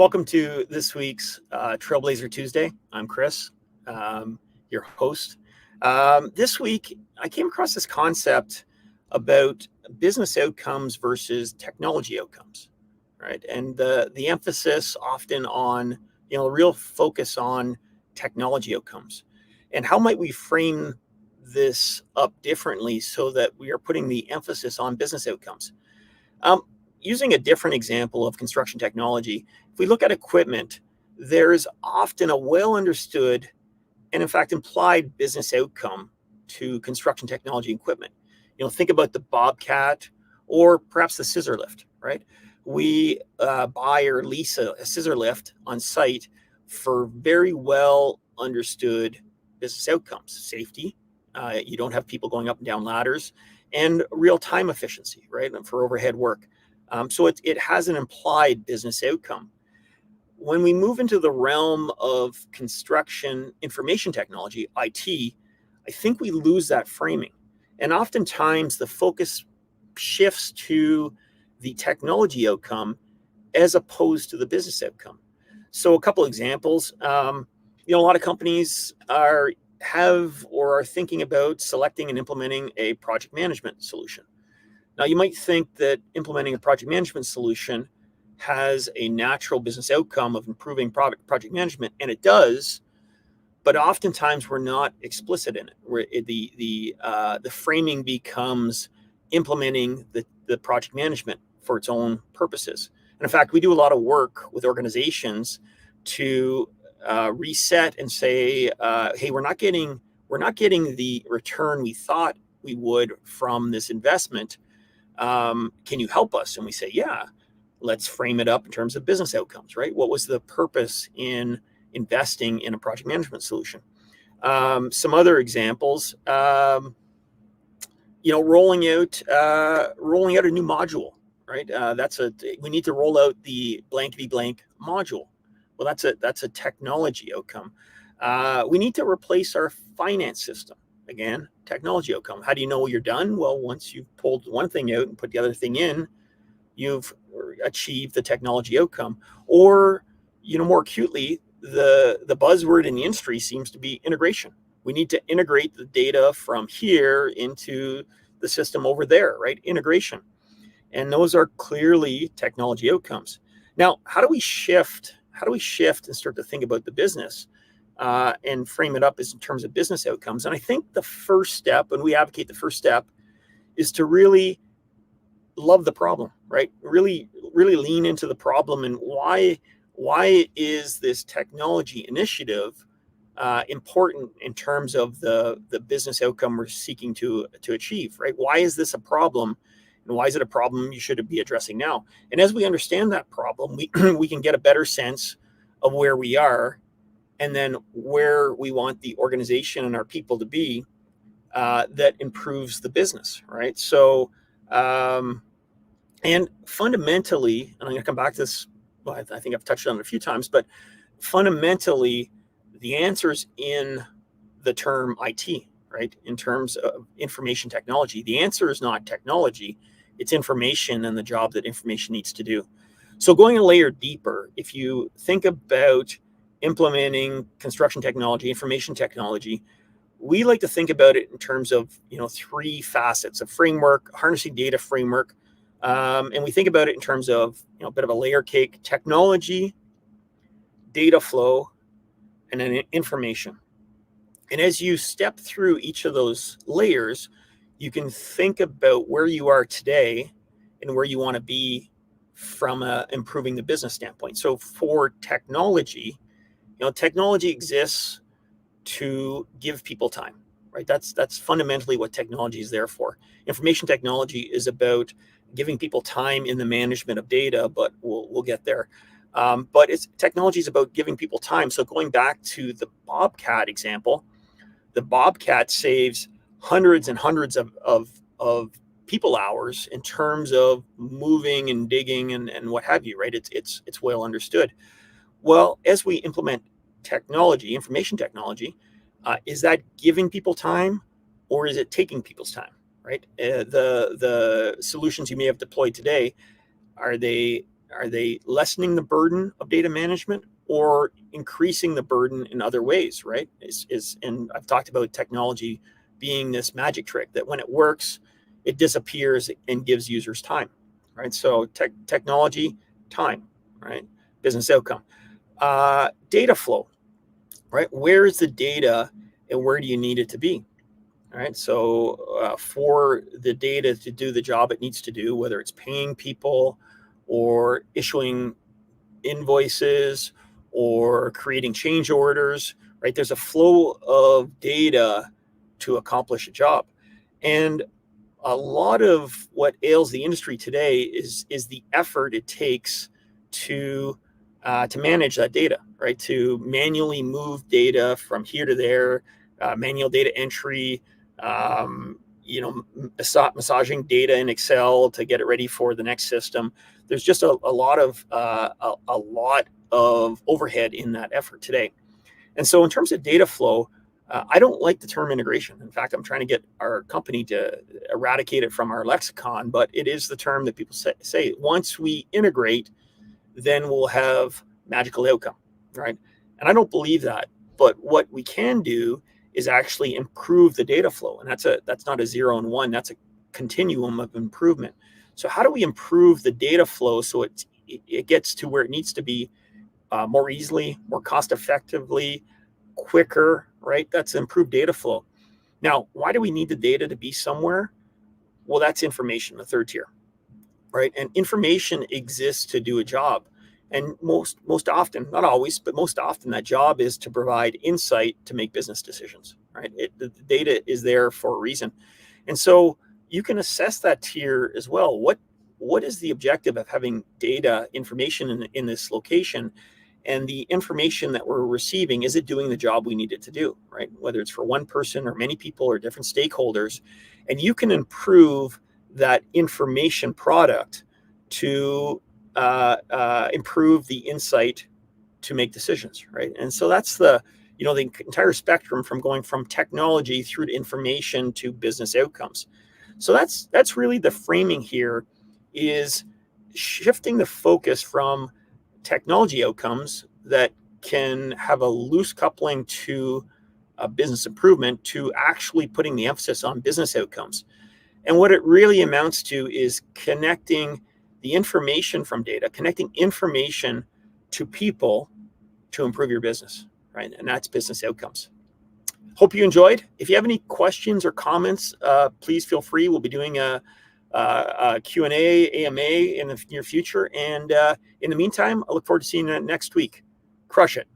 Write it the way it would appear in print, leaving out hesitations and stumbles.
Welcome to this week's Trailblazer Tuesday. I'm Chris, your host. This week, I came across this concept about business outcomes versus technology outcomes, right? And the emphasis often on, real focus on technology outcomes. And how might we frame this up differently so that we are putting the emphasis on business outcomes? Um, Using a different example of construction technology, if we look at equipment, there's often a well understood and, in fact, implied business outcome to construction technology equipment. Think about the Bobcat or perhaps the scissor lift, right? We buy or lease a scissor lift on site for very well understood business outcomes: safety, you don't have people going up and down ladders, and real time efficiency, right? And for overhead work. So it has an implied business outcome. When we move into the realm of construction information technology, IT, I think we lose that framing. And oftentimes the focus shifts to the technology outcome as opposed to the business outcome. So a couple examples, a lot of companies have or are thinking about selecting and implementing a project management solution. Now, you might think that implementing a project management solution has a natural business outcome of improving project management, and it does, but oftentimes we're not explicit in it. Where the framing becomes implementing the project management for its own purposes. And in fact, we do a lot of work with organizations to reset and say, hey, we're not getting the return we thought we would from this investment. Can you help us? And we say, yeah, let's frame it up in terms of business outcomes, right? What was the purpose in investing in a project management solution? Some other examples, rolling out a new module, right? We need to roll out the blankety blank module. Well, that's a technology outcome. We need to replace our finance system. Again, technology outcome. How do you know you're done? Well, once you've pulled one thing out and put the other thing in, you've achieved the technology outcome. Or, more acutely, the buzzword in the industry seems to be integration. We need to integrate the data from here into the system over there, right? Integration. And those are clearly technology outcomes. Now, how do we shift and start to think about the business? And frame it up as in terms of business outcomes. And I think the first step, and we advocate the first step, is to really love the problem, right? Really lean into the problem and why is this technology initiative important in terms of the business outcome we're seeking to achieve, right? Why is this a problem? And why is it a problem you should be addressing now? And as we understand that problem, we can get a better sense of where we are and then where we want the organization and our people to be that improves the business, right? So, and fundamentally, and I'm going to come back to this, well, I think I've touched on it a few times, but fundamentally, the answer's in the term IT, right? In terms of information technology. The answer is not technology, it's information and the job that information needs to do. So going a layer deeper, if you think about implementing construction technology, information technology, we like to think about it in terms of three facets: a framework, harnessing data framework, and we think about it in terms of a bit of a layer cake: technology, data flow, and then information. And as you step through each of those layers, you can think about where you are today and where you want to be from improving the business standpoint. So for technology, technology exists to give people time, right? That's fundamentally what technology is there for. Information technology is about giving people time in the management of data, but we'll get there. But technology is about giving people time. So going back to the Bobcat example, the Bobcat saves hundreds and hundreds of people hours in terms of moving and digging and what have you, right? It's well understood. Well, as we implement technology, information technology, is that giving people time or is it taking people's time, right? The solutions you may have deployed today, are they Are they lessening the burden of data management or increasing the burden in other ways, right? And I've talked about technology being this magic trick that when it works, it disappears and gives users time, right? So technology, time, right? Business outcome. Data flow, right? Where is the data and where do you need it to be? All right. So for the data to do the job it needs to do, whether it's paying people or issuing invoices or creating change orders, right? There's a flow of data to accomplish a job. And a lot of what ails the industry today is the effort it takes to manage that data, right? To manually move data from here to there, manual data entry, massaging data in Excel to get it ready for the next system. There's just a lot of overhead in that effort today. And so in terms of data flow, I don't like the term integration. In fact, I'm trying to get our company to eradicate it from our lexicon, but it is the term that people say once we integrate, then we'll have magical outcome, right? And I don't believe that. But what we can do is actually improve the data flow. And that's not a 0 and 1, that's a continuum of improvement. So how do we improve the data flow so it gets to where it needs to be more easily, more cost effectively, quicker, right? That's improved data flow. Now, why do we need the data to be somewhere? Well, that's information, the third tier, right? And information exists to do a job. And most often, not always, but most often that job is to provide insight to make business decisions, right? The data is there for a reason. And so you can assess that tier as well. What is the objective of having data information in this location? And the information that we're receiving, is it doing the job we need it to do, right? Whether it's for one person or many people or different stakeholders. And you can improve that information product to improve the insight to make decisions, right? And so that's the entire spectrum from going from technology through to information to business outcomes. So that's really the framing here, is shifting the focus from technology outcomes that can have a loose coupling to business improvement to actually putting the emphasis on business outcomes. And what it really amounts to is connecting the information from data, connecting information to people to improve your business, right? And that's business outcomes. Hope you enjoyed. If you have any questions or comments, please feel free. We'll be doing a Q&A, AMA in the near future. And in the meantime, I look forward to seeing you next week. Crush it.